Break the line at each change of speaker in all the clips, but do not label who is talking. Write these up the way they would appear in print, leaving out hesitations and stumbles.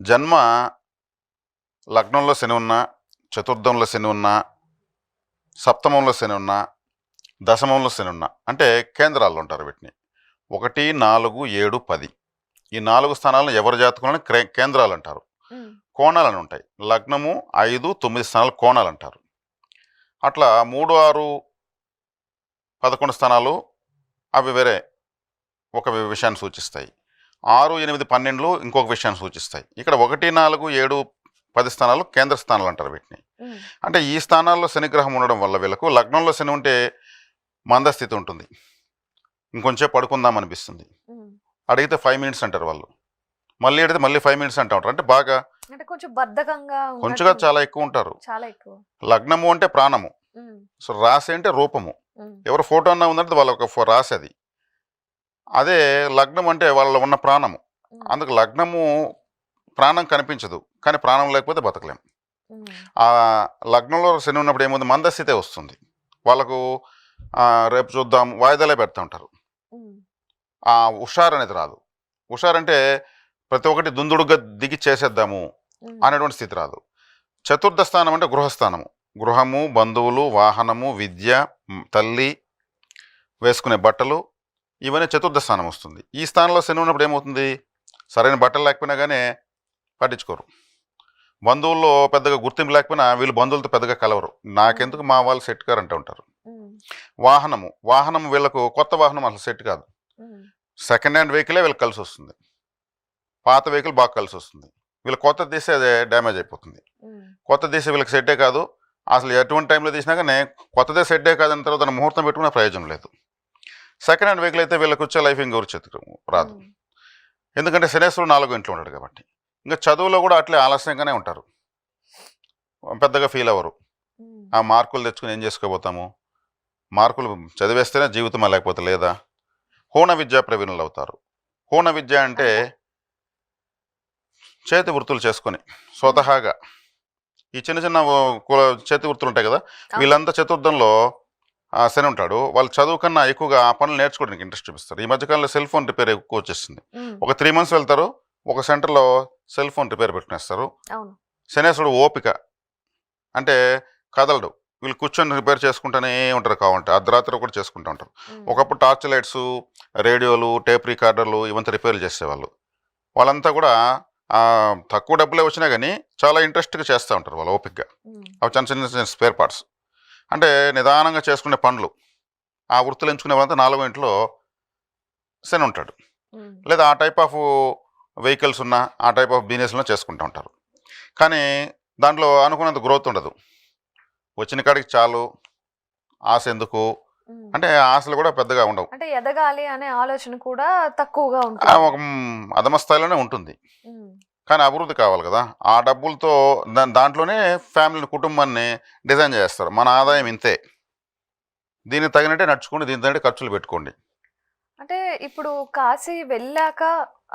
జన్మ లగ్నంలో శని ఉన్నా, చతుర్థంలో శని ఉన్నా, సప్తమంలో శని ఉన్నా, దశమంలో శని ఉన్నా అంటే కేంద్రాల్లో ఉంటారు వీటిని. 1, 4, 7, 10 ఈ 4 స్థానాలను ఎవరి జాతకంలోనే కేంద్రాలు అంటారు.
హ్మ్.
కోణాలని ఉంటాయి. లగ్నము 5, 9 స్థానాలు కోణాలు అంటారు. అట్లా 3, 6, 11 స్థానాలు అవి వేరే ఒక విషయాన్ని సూచిస్తాయి. 6, 8, 12 ఇంకొక విషయాన్ని సూచిస్తాయి. ఇక్కడ 1, 4, 7, 10 స్థానాలు కేంద్ర స్థానాలు అంటారు వీటిని.
హ్మ్.
అంటే ఈ స్థానాల్లో శనిగ్రహం ఉండడం వల్ల వీళ్ళకు లగ్నంలో శని ఉంటే మందస్థితి ఉంటుంది. ఇంకొంచెం పడుకుందాం అనిపిస్తుంది.
హ్మ్.
అడిగితే 5 మినిట్స్ అంటారు వాళ్ళు. మళ్ళీ అడిగితే మళ్ళీ 5 మినిట్స్ అంటూ ఉంటారు. అంటే బాగా
అంటే కొంచెం బద్ధకంగా
కొంచెంగా
ఉన్నట్టు
చాలా ఎక్కువ ఉంటారు.
చాలా ఎక్కువ.
లగ్నము అంటే ప్రాణము.
హ్మ్.
సో రాశి అంటే రూపము.
హ్మ్.
ఎవరు ఫోటో అన్నా ఉందంటే వాళ్ళ ఒక రాశి అది. అదే లగ్నం అంటే వాళ్ళలో ఉన్న ప్రాణము.
హ్మ్.
అందుకు లగ్నము ప్రాణం కనిపించదు. కానీ ప్రాణం లేకపోతే బతకలేం.
హ్మ్.
ఆ లగ్నంలో శని ఉన్నప్పుడు ఏముంది మందస్థితే వస్తుంది. వాళ్ళకు రేపు చూద్దాం వాయిదాలే పెడతా ఉంటారు.
హ్మ్.
ఆ హుషారు అనేది రాదు. హుషారంటే ప్రతి ఒక్కటి దుందుడుగా దిగి చేసేద్దాము
హ్మ్.
అనేటువంటి స్థితి రాదు. చతుర్థ స్థానం అంటే గృహస్థానము. గృహము, బంధువులు, వాహనము, విద్య, తల్లి, వేసుకునే బట్టలు ఇవన్నీ చతుర్థ స్థానం వస్తుంది. ఈ స్థానంలో శని ఉన్నప్పుడు ఏమవుతుంది? సరైన బట్టలు లేకపోయినా కానీ పట్టించుకోరు. బంధువుల్లో పెద్దగా గుర్తింపు లేకపోయినా వీళ్ళు బంధువులతో పెద్దగా కలవరు. నాకెందుకు మా వాళ్ళు సెట్ కారు అంటూ ఉంటారు.
హ్మ్.
వాహనం వీళ్ళకు కొత్త వాహనం అసలు సెట్ కాదు.
హ్మ్.
సెకండ్ హ్యాండ్ వెహికలే వీళ్ళకి కలిసి వస్తుంది. పాత వెహికల్ బాగా కలిసి వస్తుంది. వీళ్ళు కొత్త తీస్తే అదే డ్యామేజ్ అయిపోతుంది.
హ్మ్.
కొత్త తీస్తే వీళ్ళకి సెట్టే కాదు. అసలు ఎటువంటి టైంలో తీసినా కానీ కొత్తదే సెట్టే కాదని తర్వాత దాన్ని ముహూర్తం పెట్టుకునే ప్రయోజనం లేదు. సెకండ్ హ్యాండ్ వెహికల్ అయితే వీళ్ళకి వచ్చే లైఫ్ ఇంకెవరు చేతికి రాదు.
హ్మ్.
ఎందుకంటే శనేశ్వరుడు 4వ ఇంట్లో ఉంటాడు కాబట్టి. ఇంకా చదువులో కూడా అట్లే ఆలస్యంగానే ఉంటారు. పెద్దగా ఫీల్ అవ్వరు.
హ్మ్.
ఆ మార్కులు తెచ్చుకుని ఏం చేసుకోబోతాము? మార్కులు చదివేస్తేనే జీవితం లేకపోతే లేదా? హోన విద్యా ప్రవీణులు అవుతారు. హోన విద్య అంటే
అంటే?
చేతి వృత్తులు చేసుకొని
హ్మ్.
స్వతహాగా ఈ చిన్న చిన్న చేతి వృత్తులు ఉంటాయి కదా,
అవును.
వీళ్ళంతా చతుర్థంలో శని ఉంటాడు. వాళ్ళు చదువు కన్నా ఎక్కువగా ఆ పనులు నేర్చుకోవడానికి ఇంట్రెస్ట్ చూపిస్తారు. ఈ మధ్యకాలంలో సెల్ ఫోన్ రిపేర్ ఎక్కువ వచ్చేసింది.
హ్మ్.
ఒక 3 మంత్స్ వెళ్తారు, ఒక సెంటర్లో సెల్ ఫోన్ రిపేర్ పెట్టుకునేస్తారు.
అవును.
శనేశ్వరుడు ఓపిక అంటే కదలడు. వీళ్ళు కూర్చొని రిపేర్ చేసుకుంటూనే ఉంటారు. కావాలంటే అర్ధరాత్రి కూడా చేసుకుంటూ ఉంటారు.
హ్మ్.
ఒకప్పుడు టార్చ్ లైట్స్, రేడియోలు, టేప్ రికార్డర్లు ఇవంతా రిపేర్లు చేసేవాళ్ళు. వాళ్ళంతా కూడా తక్కువ డబ్బులే వచ్చినా కానీ చాలా ఇంట్రెస్ట్గా చేస్తూ ఉంటారు వాళ్ళు ఓపికగా.
హ్మ్.
అవి చిన్న చిన్న చిన్న స్పేర్ పార్ట్స్ అంటే నిదానంగా చేసుకునే పనులు. ఆ వృత్తులు ఎంచుకునే వాళ్ళంతా 4వ ఇంట్లో శని ఉంటాడు.
హ్మ్.
లేదా ఆ టైప్ ఆఫ్ వెహికల్స్ ఉన్న ఆ టైప్ ఆఫ్ బిజినెస్లో చేసుకుంటూ ఉంటారు. కానీ దాంట్లో అనుకున్నంత గ్రోత్ ఉండదు. వచ్చిన కాడికి చాలు, ఆశ ఎందుకు
హ్మ్.
అంటే ఆశలు కూడా పెద్దగా ఉండవు.
అంటే ఎదగాలి అనే ఆలోచన కూడా తక్కువగా ఉంటుంది.
ఒక అధమ స్థాయిలోనే ఉంటుంది.
హ్మ్.
కానీ అభివృద్ధి కావాలి కదా! ఆ డబ్బులతో దాంట్లోనే ఫ్యామిలీని, కుటుంబాన్ని డిజైన్ చేస్తారు. మన ఆదాయం
హ్మ్.
ఇంతే. దీనికి తగినట్టే నడుచుకోండి, దీనికి తగినట్టే ఖర్చులు పెట్టుకోండి.
అంటే ఇప్పుడు కాశీ వెళ్ళాక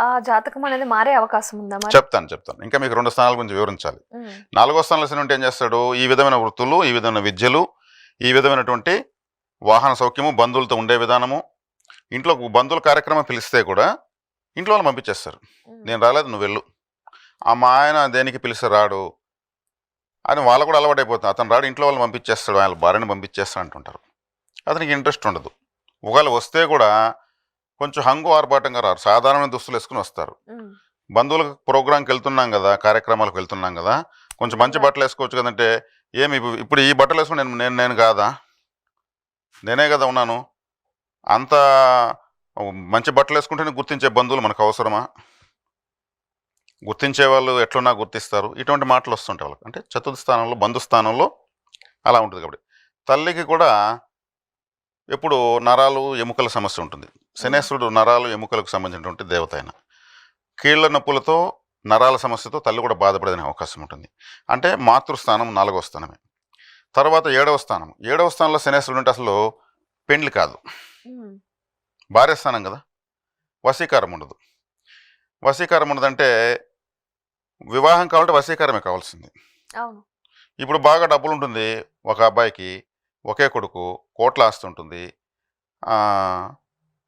ఆ జాతకం అనేది మారే అవకాశం ఉందా మరి?
చెప్తాను. ఇంకా మీకు 2 స్థానాల గురించి వివరించాలి.
హ్మ్.
4వ స్థానంలో శని ఉంటే ఏం చేస్తాడు? ఈ విధమైన వృత్తులు, ఈ విధమైన విద్యలు, ఈ విధమైనటువంటి వాహన సౌఖ్యము, బంధువులతో ఉండే విధానము, ఇంట్లో బంధువుల కార్యక్రమం పిలిస్తే కూడా ఇంట్లో వాళ్ళు పంపించేస్తారు.
హ్మ్.
నేను రాలేదు నువ్వు వెళ్ళు. మా ఆయన దేనికి పిలిస్తే రాడు అని వాళ్ళు కూడా అలవాటైపోతుంది. అతను రాడు, ఇంట్లో వాళ్ళు పంపించేస్తాడు, వాళ్ళ భార్యని పంపించేస్తాడు అంటుంటారు. అతనికి ఇంట్రెస్ట్ ఉండదు. ఒకవేళ వస్తే కూడా కొంచెం హంగు ఆర్భాటంగా రారు. సాధారణ దుస్తులు వేసుకుని వస్తారు.
హ్మ్.
బంధువులకు ప్రోగ్రాంకి వెళ్తున్నాం కదా, కార్యక్రమాలకు వెళ్తున్నాం కదా, కొంచెం మంచి
అందంగా.
బట్టలు వేసుకోవచ్చు కదంటే, ఏమి ఇప్పుడు ఈ బట్టలు వేసుకుని నేను నేను నేను కాదా, నేనే కదా ఉన్నాను, అంత మంచి బట్టలు వేసుకుంటేనే గుర్తించే బంధువులు మనకు అవసరమా? గుర్తించే వాళ్ళు ఎట్లున్నా గుర్తిస్తారు. ఇటువంటి మాటలు వస్తుంటాయి వాళ్ళకి. అంటే చతుర్థ స్థానంలో, బంధుస్థానంలో అలా ఉంటుంది కాబట్టి. తల్లికి కూడా ఎప్పుడు నరాలు, ఎముకల సమస్య ఉంటుంది.
హ్మ్.
శనేశ్వరుడు నరాలు, ఎముకలకు సంబంధించినటువంటి దేవత ఆయన. కీళ్ల నొప్పులతో, నరాల సమస్యతో తల్లి కూడా బాధపడే అవకాశం ఉంటుంది. అంటే మాతృస్థానం 4వ స్థానమే. తర్వాత 7వ స్థానం. 7వ స్థానంలో శనేశ్వరుడు ఉంటే అసలు పెండ్లి కాదు.
హ్మ్.
భార్య స్థానం కదా, వశీకారం ఉండదు. వశీకారం ఉండదంటే వివాహం కావాలంటే వశీకారమే కావాల్సింది.
అవును.
ఇప్పుడు బాగా డబ్బులు ఉంటుంది ఒక అబ్బాయికి, ఒకే కొడుకు, కోట్ల ఆస్తి ఉంటుంది. ఆ,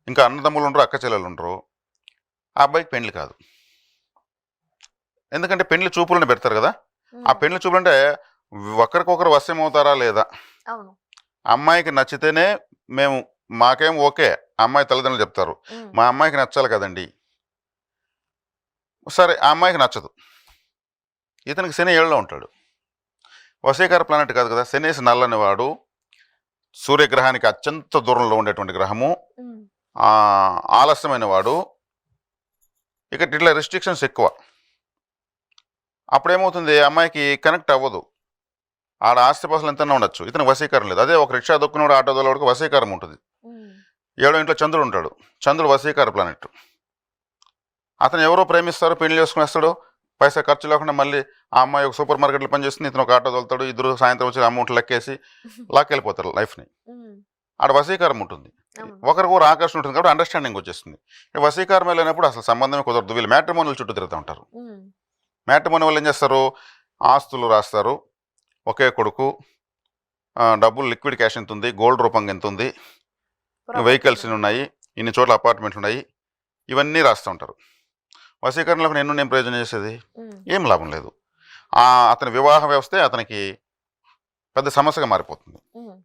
ఇంకా అన్నదమ్ములు ఉండరు, అక్క చెల్లెలు ఉండరు. ఆ అబ్బాయికి పెండ్లి కాదు. ఎందుకంటే పెండ్లి చూపులను పెడతారు కదా, ఆ
ఉమ్,
పెండ్లి చూపులు అంటే ఒకరికొకరు వశ్యం అవుతారా లేదా,
అవును.
అమ్మాయికి నచ్చితేనే మేము, మాకేం ఓకే, అమ్మాయి తల్లిదండ్రులు చెప్తారు
ఉమ్,
మా అమ్మాయికి నచ్చాలి కదండి, సరే ఆ అమ్మాయికి నచ్చదు, ఇతనికి శని ఏళ్ళలో ఉంటాడు, వశీకర ప్లానెట్ కాదు కదా, శనేసి నల్లని వాడు, సూర్యగ్రహానికి అత్యంత దూరంలో ఉండేటువంటి గ్రహము,
ఉమ్,
ఆ, ఆలస్యమైన వాడు, ఇక ఇట్లా రెస్ట్రిక్షన్స్ ఎక్కువ. అప్పుడేమవుతుంది, అమ్మాయికి కనెక్ట్ అవ్వదు, ఆడ ఆస్తిపాస్తులు ఎంతైనా ఉండొచ్చు, ఇతను వశీకరం లేదు. అదే ఒక రిక్షా దొక్కునోడు ఆటో దొల్లవాడికి వశీకరం ఉంటుంది.
ఉమ్,
ఏడో ఇంట్లో చంద్రుడు ఉంటాడు, చంద్రుడు వశీకర ప్లానెట్, అతను ఎవరో ప్రేమిస్తారు, పెళ్లి చేసుకునేస్తాడు, పైసా ఖర్చు లేకుండా మళ్ళీ ఆ అమ్మాయి ఒక సూపర్ మార్కెట్లో పనిచేస్తుంది, ఇతను ఒక ఆటో తోలుతాడు, ఇద్దరు సాయంత్రం వచ్చి అమౌంట్ లెక్కేసి లాక్కెళ్ళిపోతారు లైఫ్ని.
ఉమ్,
ఆడ వశీకారం ఉంటుంది,
అవును.
ఒకరికొకరు ఆకర్షణ ఉంటుంది కాబట్టి అండర్స్టాండింగ్ వచ్చేస్తుంది. వశీకారం లేనప్పుడు అసలు సంబంధమే కుదరదు, వీళ్ళు మ్యాట్రిమోనియల్ చుట్టూ తిరుగుతూ ఉంటారు.
ఉమ్,
మ్యాట్రిమోని వాళ్ళు ఏం చేస్తారు, ఆస్తులు రాస్తారు, ఒకే కొడుకు, డబ్బులు లిక్విడ్ క్యాష్ ఎంత ఉంది, గోల్డ్ రూపంగా ఎంత ఉంది, వెహికల్స్
ప్రాపర్టీ.
ఉన్నాయి, ఇన్ని చోట్ల అపార్ట్మెంట్లు ఉన్నాయి, ఇవన్నీ రాస్తూ ఉంటారు. వశీకరణలో నేను ప్రయోజనం చేసేది
ఉమ్,
ఏం లాభం లేదు. అతని వివాహ వ్యవస్థే అతనికి పెద్ద సమస్యగా మారిపోతుంది.
ఉమ్,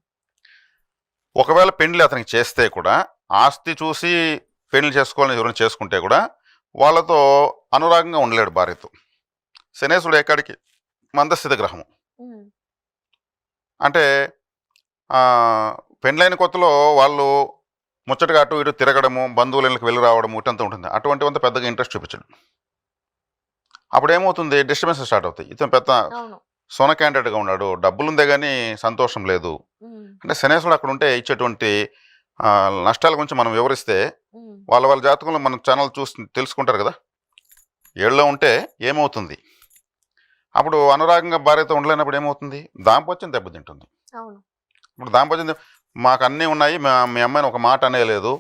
ఒకవేళ పెళ్లి అతనికి చేస్తే కూడా, ఆస్తి చూసి పెళ్లి చేసుకోవాలని ఎవరైనా చేసుకుంటే కూడా వాళ్ళతో అనురాగంగా ఉండలేడు భార్యతో. శనేశ్వరుడు ఎక్కడికి మందస్థితి గ్రహము,
ఉమ్,
అంటే పెండ్లైన కొత్తలో వాళ్ళు ముచ్చటగా అటు ఇటు తిరగడము, బంధువుల ఇళ్ళకి వెళ్ళి రావడము, ఇటంతా ఉంటుంది. అటువంటివంతా పెద్దగా ఇంట్రెస్ట్ చూపించడు. అప్పుడు ఏమవుతుంది, డిస్టర్బెన్స్ స్టార్ట్ అవుతాయి. ఇతను పెద్ద
అవును.
సొన క్యాండిడేట్గా ఉన్నాడు, డబ్బులుందే కానీ సంతోషం లేదు.
ఉమ్,
అంటే శనేశ్వరుడు అక్కడ ఉంటే ఇచ్చేటువంటి నష్టాల గురించి మనం వివరిస్తే
ఉమ్,
వాళ్ళ జాతకంలో మన ఛానల్ చూసి తెలుసుకుంటారు కదా, ఏళ్ళలో ఉంటే ఏమవుతుంది. అప్పుడు అనురాగంగా భార్యతో ఉండలేనప్పుడు ఏమవుతుంది, దాంపత్యం దెబ్బతింటుంది.
అవును.
ఇప్పుడు దాంపత్యం మాకు అన్నీ ఉన్నాయి, మీ అమ్మాయిని ఒక మాట అనేయలేదు,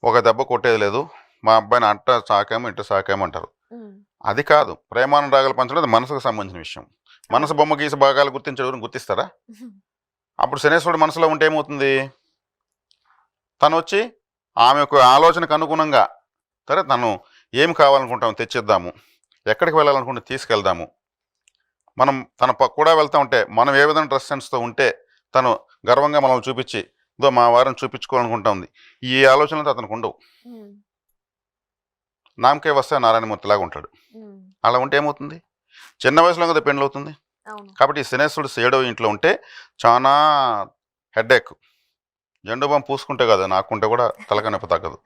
ఒక దెబ్బ కొట్టేది లేదు, మా అబ్బాయిని అంట సాకేమో ఇంట సాకేమో అంటారు.
ఉమ్,
అది కాదు, ప్రేమానురాగాలు పంచడం అది మనసుకు సంబంధించిన విషయం. మనసు బొమ్మ గీసి భాగాలు గుర్తించడం గుర్తిస్తారా?
ఉమ్,
అప్పుడు శనేశ్వరుడు మనసులో ఉంటే ఏమవుతుంది, తను వచ్చి ఆమెకు ఆలోచనకు అనుగుణంగా, సరే తను ఏం కావాలనుకుంటాము తెచ్చిద్దాము, ఎక్కడికి వెళ్ళాలనుకుంటే తీసుకెళ్దాము, మనం తన కూడా వెళ్తూ ఉంటే మనం ఏ విధంగా డ్రెస్ సెన్స్తో ఉంటే తను గర్వంగా మనల్ని చూపించి ఇదో మా వారిని చూపించుకోవాలనుకుంటా ఉంది, ఈ ఆలోచనలతో అతనికి ఉండవు.
ఉమ్,
నామకే వస్తే నారాయణమూర్తిలాగా ఉంటాడు.
ఉమ్,
అలా ఉంటే ఏమవుతుంది, చిన్న వయసులో కదా పెండ్లి అవుతుంది.
అవును.
కాబట్టి ఈ శనేశ్వరుడు 7వ ఇంట్లో ఉంటే చాలా హెడ్ఏక్, జెండు బాంబు పూసుకుంటే కదా నాకుంటే కూడా తలకాయ నొప్పి తగ్గదు,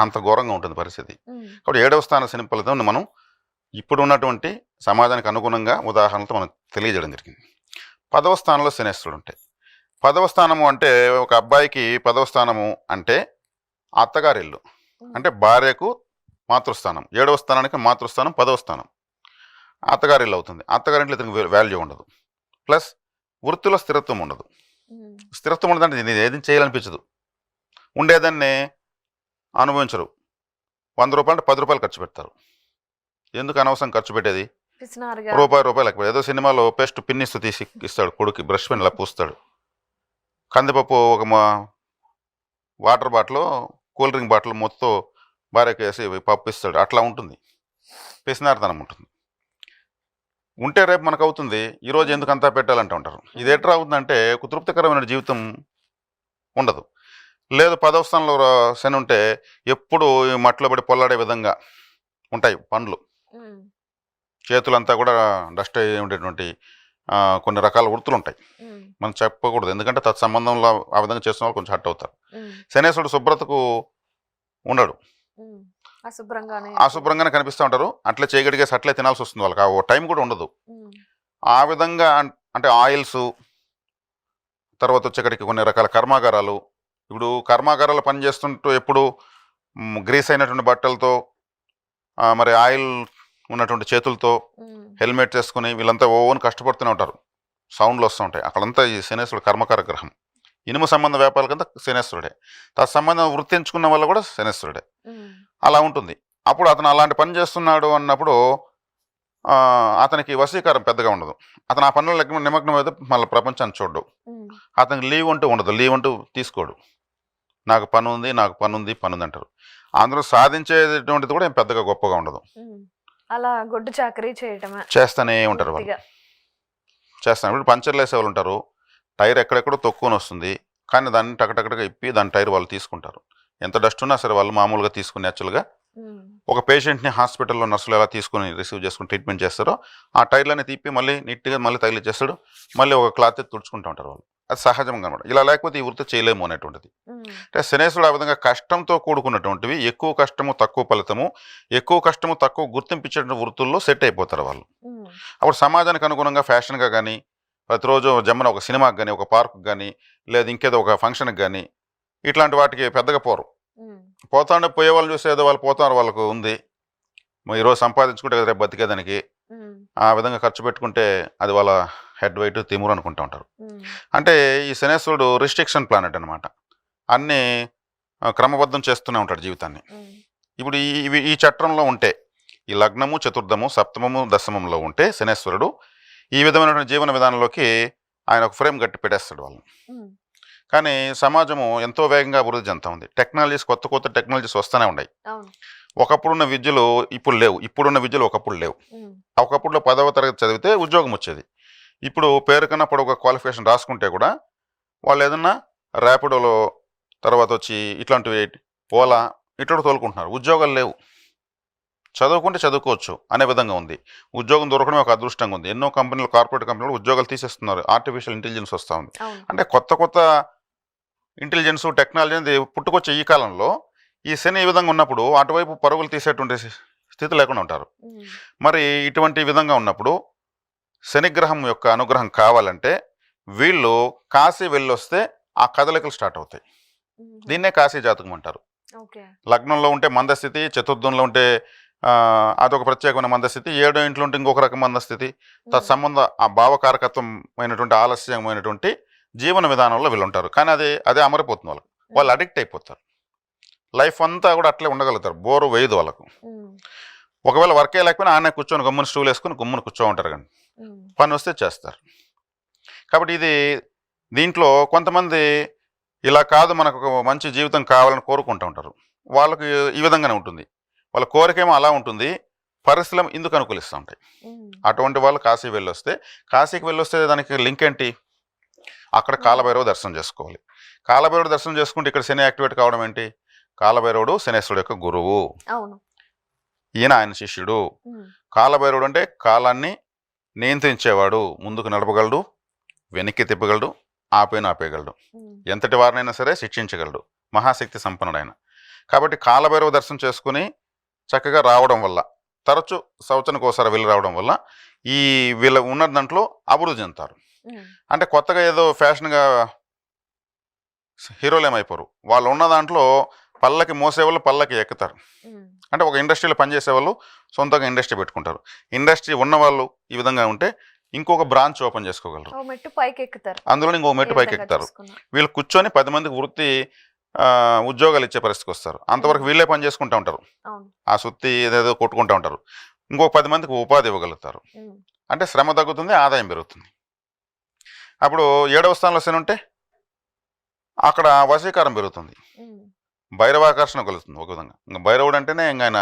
అంత ఘోరంగా ఉంటుంది పరిస్థితి.
ఉమ్,
కాబట్టి 7వ స్థాన శని ఫలితం మనం ఇప్పుడు ఉన్నటువంటి సమాజానికి అనుగుణంగా ఉదాహరణలతో మనకు తెలియజేయడం జరిగింది. 10వ స్థానంలో శనేశ్వరుడు ఉంటే, 10వ స్థానము అంటే ఒక అబ్బాయికి 10వ స్థానము అంటే అత్తగారిల్లు, అంటే భార్యకు మాతృస్థానం. 7వ స్థానానికి మాతృస్థానం 10వ స్థానం అత్తగారిల్లు అవుతుంది. అత్తగారింట్లో ఇతనికి వాల్యూ ఉండదు, ప్లస్ వృత్తిలో స్థిరత్వం ఉండదు.
ఉమ్,
స్థిరత్వం ఉండదంటే నేను ఏది చేయాలనిపించదు, ఉండేదాన్ని అనుభవించరు. 100 రూపాయలు అంటే 10 రూపాయలు ఖర్చు పెడతారు. ఎందుకు అనవసరం ఖర్చు పెట్టేది,
పిసినారుగా.
రూపాయి లెక్క. ఏదో సినిమాలో పేస్ట్ పిన్నిస్తూ తీసి ఇస్తాడు కొడుకు, బ్రష్ పెన్ ఇలా పూస్తాడు. కందిపప్పు ఒక water bottle, cool drink bottle మొత్తం భార్యకి వేసి పప్పు ఇస్తాడు. అట్లా ఉంటుంది, పిసినారితనం ఉంటుంది. ఉంటే రేపు మనకు అవుతుంది, ఈరోజు ఎందుకు అంతా పెట్టాలంటూ ఉంటారు. ఇది ఎట్లా అవుతుందంటే తృప్తికరమైన జీవితం ఉండదు. లేదు 10వ స్థానంలో శని ఉంటే ఎప్పుడు మట్టిలో పడి పొల్లాడే విధంగా ఉంటాయి పనులు,
ఉమ్,
చేతులంతా కూడా డస్ట్ అయ్యి ఉండేటువంటి కొన్ని రకాల వృత్తులు ఉంటాయి.
ఉమ్,
మనం చెప్పకూడదు, ఎందుకంటే తత్సంబంధంలో ఆ విధంగా చేసిన వాళ్ళు కొంచెం హట్ అవుతారు.
ఉమ్,
శనేశ్వరుడు శుభ్రతకు ఉండడు,
ఉమ్, అశుభ్రంగానే.
అశుభ్రంగానే కనిపిస్తూ ఉంటారు. అట్లే చేయగడిగేసి అట్లే తినాల్సి వస్తుంది వాళ్ళకి, ఆ టైం కూడా ఉండదు.
ఉమ్,
ఆ విధంగా అంటే ఆయిల్స్, తర్వాత వచ్చేక్కడికి కొన్ని రకాల కర్మాగారాలు. ఇప్పుడు కర్మాగారాలు పనిచేస్తుంటూ ఎప్పుడు గ్రీస్ అయినటువంటి బట్టలతో, మరి ఆయిల్ ఉన్నటువంటి చేతులతో
ఉమ్,
హెల్మెట్ వేసుకుని వీళ్ళంతా ఓన్ కష్టపడుతూనే ఉంటారు, సౌండ్లు వస్తూ ఉంటాయి. అక్కడంతా ఈ శనేశ్వరుడు కర్మకార గ్రహం. ఇనుము సంబంధ వ్యాపారాలకంతా శనేశ్వరుడే, తత్సంబంధం వృత్తి ఎంచుకున్న వాళ్ళు కూడా శనేశ్వరుడే.
ఉమ్,
అలా ఉంటుంది. అప్పుడు అతను అలాంటి పని చేస్తున్నాడు అన్నప్పుడు అతనికి వశీకారం పెద్దగా ఉండదు. అతను ఆ పనుల్లో నిమగ్నం అయితే మళ్ళీ ప్రపంచాన్ని చూడడు.
ఉమ్,
అతనికి లీవ్ అంటూ ఉండదు, లీవ్ అంటూ తీసుకోడు. నాకు పని ఉంది అంటారు. అందులో సాధించేటువంటిది కూడా ఏం పెద్దగా గొప్పగా ఉండదు.
ఉమ్, అలా గొడ్డు చాకరీ చేయటమే
చేస్తూనే ఉంటారు వాళ్ళు.
పూర్తిగా.
చేస్తాను. ఇప్పుడు పంచర్లు వేసే వాళ్ళు ఉంటారు. టైర్ ఎక్కడెక్కడో తొక్కుని వస్తుంది. కానీ దాన్ని టకటకటగా ఇప్పి దాని టైర్ వాళ్ళు తీసుకుంటారు. ఎంత డస్ట్ ఉన్నా సరే వాళ్ళు మామూలుగా తీసుకుని యాక్చువల్గా
ఉమ్,
ఒక పేషెంట్ని హాస్పిటల్లో నర్సులు ఎలా తీసుకుని రిసీవ్ చేసుకుని ట్రీట్మెంట్ చేస్తారో ఆ టైర్లని తిప్పి మళ్ళీ నీట్గా మళ్ళీ తగిలిచ్చేస్తాడు. మళ్ళీ ఒక క్లాత్ తుడుచుకుంటూ ఉంటారు వాళ్ళు. అది సహజంగా అనమాట. ఇలా లేకపోతే ఈ వృత్తి చేయలేము అనేటువంటిది.
ఉమ్,
అంటే శనేశ్వరుడు ఆ విధంగా కష్టంతో కూడుకున్నటువంటివి, ఎక్కువ కష్టము తక్కువ ఫలితము, ఎక్కువ కష్టము తక్కువ గుర్తింపు ఇచ్చేటువంటి వృత్తుల్లో సెట్ అయిపోతారు వాళ్ళు.
ఉమ్,
అప్పుడు సమాజానికి అనుగుణంగా ఫ్యాషన్గా కానీ, ప్రతిరోజు జమ్మన ఒక సినిమాకి కానీ, ఒక పార్కుకి కానీ, లేదా ఇంకేదో ఒక ఫంక్షన్కి కానీ, ఇట్లాంటి వాటికి పెద్దగా పోరు.
ఉమ్,
పోతాండే పోయే వాళ్ళని చూసి ఏదో వాళ్ళు పోతున్నారు, వాళ్ళకు ఉంది ఈరోజు సంపాదించుకుంటే కదా రేపు బతికేదానికి,
ఉమ్,
ఆ విధంగా ఖర్చు పెట్టుకుంటే అది వాళ్ళ హెడ్ వెయిట్ తిమురు అనుకుంటూ ఉంటారు.
ఉమ్,
అంటే ఈ శనేశ్వరుడు రిస్ట్రిక్షన్ ప్లానెట్ అనమాట. అన్నీ క్రమబద్ధం చేస్తూనే ఉంటాడు జీవితాన్ని.
ఉమ్,
ఇప్పుడు ఈ చట్రంలో ఉంటే, ఈ లగ్నము చతుర్థము సప్తమము దశమంలో ఉంటే శనేశ్వరుడు ఈ విధమైనటువంటి జీవన విధానంలోకి ఆయన ఒక ఫ్రేమ్ కట్టి పెట్టేస్తాడు వాళ్ళని.
ఉమ్,
కానీ సమాజము ఎంతో వేగంగా అభివృద్ధి చెందుతా ఉంది. టెక్నాలజీస్ కొత్త టెక్నాలజీస్ వస్తూనే ఉన్నాయి.
అవును.
ఒకప్పుడున్న విద్యలు ఇప్పుడు లేవు, ఇప్పుడున్న విద్యలు ఒకప్పుడు లేవు.
ఉమ్,
ఒకప్పుడులో 10వ తరగతి చదివితే ఉద్యోగం వచ్చేది. ఇప్పుడు పేరు కన్నా పొడవుగా క్వాలిఫికేషన్ రాసుకుంటే కూడా వాళ్ళు ఏదన్నా ర్యాపిడోలో తర్వాత వచ్చి ఇట్లాంటివి ఓలా ఇట్లా తోలుకుంటున్నారు. ఉద్యోగాలు లేవు. చదువుకుంటే చదువుకోవచ్చు అనే విధంగా ఉంది. ఉద్యోగం దొరకడం ఒక అదృష్టంగా ఉంది. ఎన్నో కంపెనీలు, కార్పొరేట్ కంపెనీలు ఉద్యోగాలు తీసేస్తున్నారు. ఆర్టిఫిషియల్ ఇంటెలిజెన్స్ వస్తూ ఉంది.
అవును.
అంటే కొత్త ఇంటెలిజెన్స్ టెక్నాలజీ అనేది పుట్టుకొచ్చే ఈ కాలంలో ఈ శని ఈ విధంగా ఉన్నప్పుడు అటువైపు పరుగులు తీసేటువంటి స్థితి లేకుండా ఉంటారు.
ఉమ్,
మరి ఇటువంటి విధంగా ఉన్నప్పుడు శనిగ్రహం యొక్క అనుగ్రహం కావాలంటే వీళ్ళు కాశీ వెళ్ళొస్తే ఆ కదలికలు స్టార్ట్ అవుతాయి.
ఉమ్,
దీన్నే కాశీ జాతకం అంటారు.
ఓకే.
లగ్నంలో ఉంటే మందస్థితి, చతుర్థంలో ఉంటే అదొక ప్రత్యేకమైన మందస్థితి, 7వ ఇంట్లో ఉంటే ఇంకొక రకం మందస్థితి. తత్సంబంధ ఆ భావకారకత్వమైనటువంటి ఆలస్యమైనటువంటి జీవన విధానంలో వీళ్ళు ఉంటారు. కానీ అదే అమరిపోతుంది వాళ్ళకి. వాళ్ళు అడిక్ట్ అయిపోతారు. లైఫ్ అంతా కూడా అట్లే ఉండగలుగుతారు. బోరు వేయదు వాళ్ళకు.
ఉమ్,
ఒకవేళ వర్కే లేకపోయినా ఆనే కూర్చొని గమ్మున స్టూల్ వేసుకుని గమ్మున కూర్చో ఉంటారు. కానీ
ఉమ్,
పని వస్తే చేస్తారు. కాబట్టి దీంట్లో కొంతమంది ఇలా కాదు, మనకు ఒక మంచి జీవితం కావాలని కోరుకుంటూ ఉంటారు. వాళ్ళకి ఈ విధంగానే ఉంటుంది. వాళ్ళ కోరికేమో అలా ఉంటుంది, పరిస్థితులు ఇందుకు అనుకూలిస్తూ ఉంటాయి.
ఉమ్,
అటువంటి వాళ్ళు కాశీకి వెళ్ళొస్తే దానికి లింక్ ఏంటి? అక్కడ కాలభైరవ దర్శనం చేసుకోవాలి. కాలభైరవుడు దర్శనం చేసుకుంటే ఇక్కడ శని యాక్టివేట్ కావడం ఏంటి? కాలభైరవుడు శనేశ్వరుడు యొక్క గురువు,
అవును.
ఈయన ఆయన శిష్యుడు.
ఉమ్,
కాలభైరవుడు అంటే కాలాన్ని నియంత్రించేవాడు. ముందుకు నడపగలడు, వెనక్కి తిప్పగలడు, ఆపేయగలడు.
ఉమ్,
ఎంతటి వారినైనా సరే శిక్షించగలడు. మహాశక్తి సంపన్నుడు ఆయన. కాబట్టి కాలభైరవ దర్శనం చేసుకుని చక్కగా రావడం వల్ల, తరచు సంవత్సరానికి ఒకసారి వెళ్ళి రావడం వల్ల వీళ్ళ ఉన్న దాంట్లో అభివృద్ధి చెందుతారు.
ఉమ్,
అంటే కొత్తగా ఏదో ఫ్యాషన్గా హీరోలు ఏమైపోరు. వాళ్ళు ఉన్న దాంట్లో పల్లకి మోసేవాళ్ళు పల్లకి ఎక్కుతారు.
ఉమ్,
అంటే ఒక ఇండస్ట్రీలో పనిచేసే వాళ్ళు సొంతంగా ఇండస్ట్రీ పెట్టుకుంటారు. ఇండస్ట్రీ ఉన్నవాళ్ళు ఈ విధంగా ఉంటే ఇంకొక బ్రాంచ్ ఓపెన్ చేసుకోగలరు.
ఓ మెట్టు పైకి ఎక్కుతారు.
అందులో ఇంకో మెట్టు
ఏ
పైకి
విధంగా
ఎక్కుతారు.
చూసుకున్నా.
వీళ్ళు కూర్చొని 10 మందికి వృత్తి ఉద్యోగాలు ఇచ్చే పరిస్థితికి వస్తారు. అంతవరకు వీళ్ళే పని చేసుకుంటూ ఉంటారు.
అవును.
ఆ సుత్తి ఏదేదో కొట్టుకుంటూ ఉంటారు. ఇంకో 10 మందికి ఉపాధి ఇవ్వగలుగుతారు.
ఉమ్,
అంటే శ్రమ తగ్గుతుంది, ఆదాయం పెరుగుతుంది. అప్పుడు 7వ స్థానంలో శని ఉంటే అక్కడ వశీకారం పెరుగుతుంది,
ఉమ్,
భైరవాకర్షణ కలుగుతుంది. ఒక విధంగా ఇంకా భైరవుడు అంటేనే ఇంకా ఆయన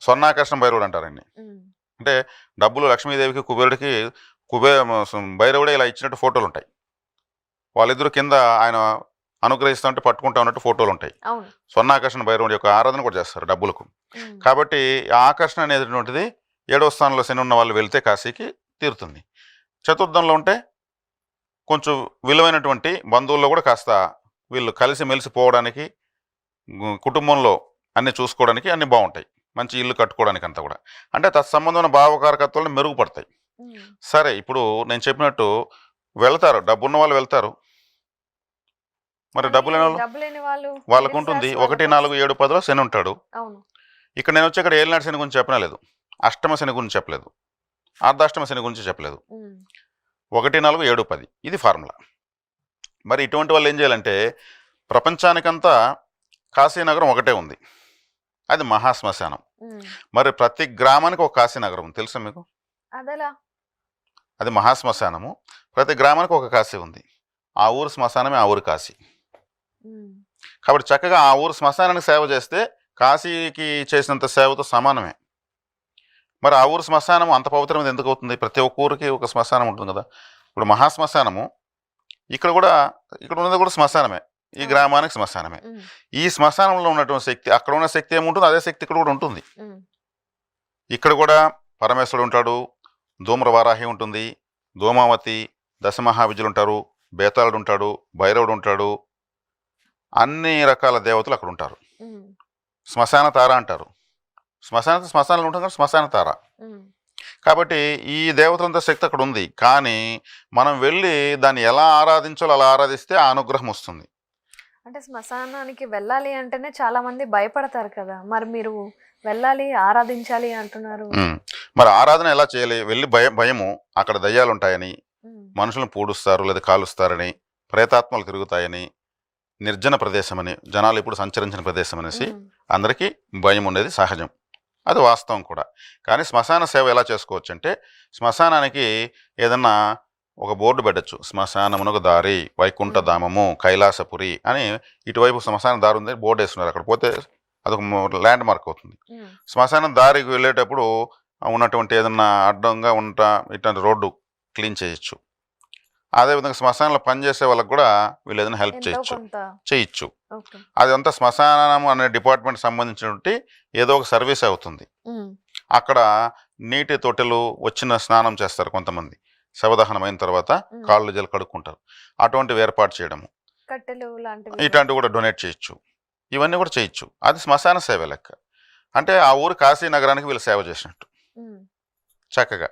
స్వర్ణాకర్షణ భైరవుడు అంటారండి.
ఉమ్,
అంటే డబ్బులు లక్ష్మీదేవికి కుబేరుడికి భైరవుడే ఇలా ఇచ్చినట్టు ఫోటోలు ఉంటాయి. వాళ్ళిద్దరు కింద ఆయన అనుగ్రహిస్తూ ఉంటే పట్టుకుంటా ఉన్నట్టు ఫోటోలు ఉంటాయి.
అవును.
స్వర్ణాకర్షణ భైరవుడి యొక్క ఆరాధన కూడా చేస్తారు డబ్బులకు.
ఉమ్,
కాబట్టి ఆ ఆకర్షణ అనేటువంటిది 7వ స్థానంలో శని ఉన్న వాళ్ళు వెళ్తే కాశీకి తీరుతుంది. చతుర్థంలో ఉంటే కొంచెం విలువైనటువంటి బంధువుల్లో కూడా కాస్త వీళ్ళు కలిసి మెలిసి పోవడానికి, కుటుంబంలో అన్నీ చూసుకోవడానికి అన్నీ బాగుంటాయి. మంచి ఇల్లు కట్టుకోవడానికి అంతా కూడా. అంటే తత్సంబంధమైన భావకారకత్వాలను మెరుగుపడతాయి.
ఉమ్,
సరే, ఇప్పుడు నేను చెప్పినట్టు వెళ్తారు, డబ్బున్న వాళ్ళు వెళ్తారు. మరి డబ్బు లేని వాళ్ళు,
డబ్బు లేని వాళ్ళు
వాళ్ళకు ఉంటుంది. 1, 4, 7, 10లో శని ఉంటాడు.
అవును.
ఇక్కడ నేను వచ్చి ఇక్కడ ఏలినాటి శని గురించి చెప్పలేదు, అష్టమ శని గురించి చెప్పలేదు, అర్ధాష్టమ శని గురించి చెప్పలేదు.
ఉమ్,
1, 4, 7, 10 ఇది ఫార్ములా. మరి ఇటువంటి వాళ్ళు ఏం చేయాలంటే, ప్రపంచానికంతా కాశీనగరం ఒకటే ఉంది, అది మహాశ్మశానం.
ఉమ్,
మరి ప్రతి గ్రామానికి ఒక కాశీనగరం ఉంది, తెలుసా మీకు?
అదెలా?
అది మహాశ్మశానము. ప్రతి గ్రామానికి ఒక కాశీ ఉంది. ఆ ఊరు శ్మశానమే ఆ ఊరు కాశీ.
ఉమ్,
కాబట్టి చక్కగా ఆ ఊరు శ్మశానానికి సేవ చేస్తే కాశీకి చేసినంత సేవతో సమానమే. మరి ఆ ఊరు శ్మశానం అంత పవిత్రమైనది ఎందుకు అవుతుంది? ప్రతి ఒక్క ఊరికి ఒక శ్మశానం ఉంటుంది కదా. ఇప్పుడు మహాశ్మశానము ఇక్కడ కూడా, ఇక్కడ ఉన్నది కూడా శ్మశానమే, ఈ
అవును.
గ్రామానికి శ్మశానమే.
ఉమ్,
ఈ శ్మశానంలో ఉన్నటువంటి శక్తి, అక్కడ ఉన్న శక్తి ఏముంటుంది అదే శక్తి ఇక్కడ కూడా ఉంటుంది.
ఉమ్,
ఇక్కడ కూడా పరమేశ్వరుడు ఉంటాడు, ధూమ్రవారాహి ఉంటుంది, ధూమావతి, దశమహావిద్యులు ఉంటారు, బేతాళుడు ఉంటాడు, భైరవుడు ఉంటాడు, అన్ని రకాల దేవతలు అక్కడ ఉంటారు.
ఉమ్,
శ్మశాన తార అంటారు. శ్మశానంలో ఉంటుంది కానీ శ్మశాన తార.
ఉమ్.
కాబట్టి ఈ దేవతలంతా శక్తి అక్కడ ఉంది. కానీ మనం వెళ్ళి దాన్ని ఎలా ఆరాధించాలో అలా ఆరాధిస్తే ఆ అనుగ్రహం వస్తుంది.
అంటే శ్మశానానికి వెళ్ళాలి అంటేనే చాలా మంది భయపడతారు కదా, మరి మీరు వెళ్ళాలి ఆరాధించాలి అంటున్నారు.
ఉమ్. మరి ఆరాధన ఎలా చేయాలి? వెళ్ళి భయము, అక్కడ దయ్యాలు ఉంటాయని,
ఉమ్,
మనుషులను పూడుస్తారు లేదా కాలుస్తారని, ప్రేతాత్మలు తిరుగుతాయని, నిర్జన ప్రదేశం అని, జనాలు ఎప్పుడు సంచరించిన ప్రదేశం అనేసి
ఉమ్,
అందరికీ భయం ఉండేది సహజం. అది వాస్తవం కూడా. కానీ శ్మశాన సేవ ఎలా చేసుకోవచ్చు అంటే, శ్మశానానికి ఏదన్నా ఒక బోర్డు పెట్టచ్చు, శ్మశానమునకు దారి వైకుంఠ ధామము కైలాసపురి అని. ఇటువైపు శ్మశాన దారి ఉంది, బోర్డు వేస్తున్నారు. అక్కడ పోతే అదొక ల్యాండ్ మార్క్ అవుతుంది.
ఉమ్,
శ్మశానం దారికి వెళ్ళేటప్పుడు ఉన్నటువంటి ఏదన్నా అడ్డంగా ఇట్లాంటి రోడ్డు క్లీన్ చేయొచ్చు. అదేవిధంగా శ్మశానంలో పనిచేసే వాళ్ళకి కూడా వీళ్ళు ఏదైనా హెల్ప్
ఎంతో
చేయొచ్చు
కొంత.
చేయొచ్చు.
ఓకే.
అదంతా శ్మశానం అనే డిపార్ట్మెంట్ సంబంధించినటువంటి ఏదో ఒక సర్వీస్ అవుతుంది.
ఉమ్,
అక్కడ నీటి తొట్టెలు వచ్చిన స్నానం చేస్తారు కొంతమంది, శవదహనం అయిన తర్వాత
ఉమ్.
కాళ్ళు జలు కడుక్కుంటారు. అటువంటివి ఏర్పాటు చేయడము,
కట్టెలు లాంటివి.
ఇట్లాంటివి కూడా డొనేట్ చేయొచ్చు. ఇవన్నీ కూడా చేయొచ్చు. అది శ్మశాన సేవ లెక్క. అంటే ఆ ఊరు కాశీ నగరానికి వీళ్ళు సేవ చేసినట్టు
ఉమ్,
చక్కగా.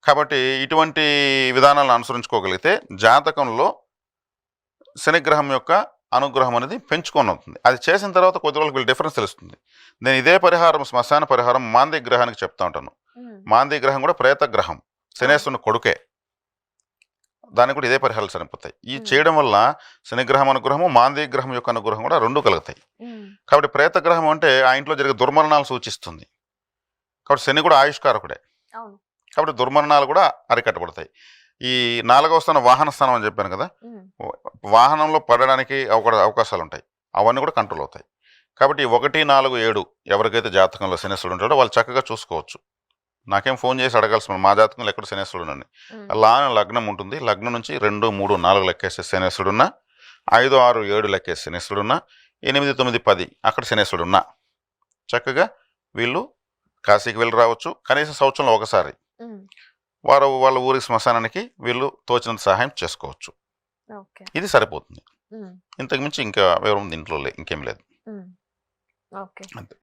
కాబట్టి ఇటువంటి విధానాలను అనుసరించుకోగలిగితే జాతకంలో శనిగ్రహం యొక్క అనుగ్రహం అనేది పెంచుకొని అవుతుంది. అది చేసిన తర్వాత కొద్ది రోజులకు వీళ్ళు డిఫరెన్స్ తెలుస్తుంది. నేను ఇదే పరిహారం, శ్మశాన పరిహారం మాంది గ్రహానికి చెప్తా ఉంటాను.
ఉమ్,
మాంది గ్రహం కూడా ప్రేత గ్రహం, శనేశ్వరుని కొడుకే. దానికి కూడా ఇదే పరిహారాలు సరిపోతాయి. ఈ చేయడం వల్ల శనిగ్రహం అనుగ్రహము, మాంది గ్రహం యొక్క అనుగ్రహం కూడా రెండు కలుగుతాయి.
ఉమ్,
కాబట్టి ప్రేత గ్రహం అంటే ఆ ఇంట్లో జరిగే దుర్మరణాలు సూచిస్తుంది. కాబట్టి శని కూడా ఆయుష్కారకుడే.
అవును.
కాబట్టి దుర్మరణాలు కూడా అరికట్టబడతాయి. ఈ 4వ స్థానం వాహన స్థానం అని చెప్పాను కదా,
ఉమ్,
వాహనంలో పడడానికి అవకాశాలు ఉంటాయి, అవన్నీ కూడా కంట్రోల్ అవుతాయి. కాబట్టి 1, 4, 7 ఎవరికైతే జాతకంలో శనేశ్వరుడు ఉంటాడో వాళ్ళు చక్కగా చూసుకోవచ్చు. నాకేం ఫోన్ చేసి అడగాల్సిన మా జాతకంలో ఎక్కడ శనేశ్వరుడు అని.
ఉమ్,
లగ్నం ఉంటుంది, లగ్నం నుంచి 2, 3, 4 లెక్కేసే శనేశ్వరుడు ఉన్నా, 5, 6, 7 లెక్కేసే శనేశ్వరుడు ఉన్నా, 8, 9, 10 అక్కడ శనేశ్వరుడు ఉన్నా చక్కగా వీళ్ళు కాశీకి వెళ్ళి రావచ్చు. కనీసం సంవత్సరంలో ఒకసారి
ఉమ్,
వాళ్ళ ఊరి శ్మశానానికి వీళ్ళు తోచినంత సహాయం చేసుకోవచ్చు.
ఓకే.
ఇది సరిపోతుంది.
ఉమ్,
ఇంతకుమించి ఇంకా వివరం దీంట్లో ఇంకేం లేదు.
ఉమ్, ఓకే.
అంతే.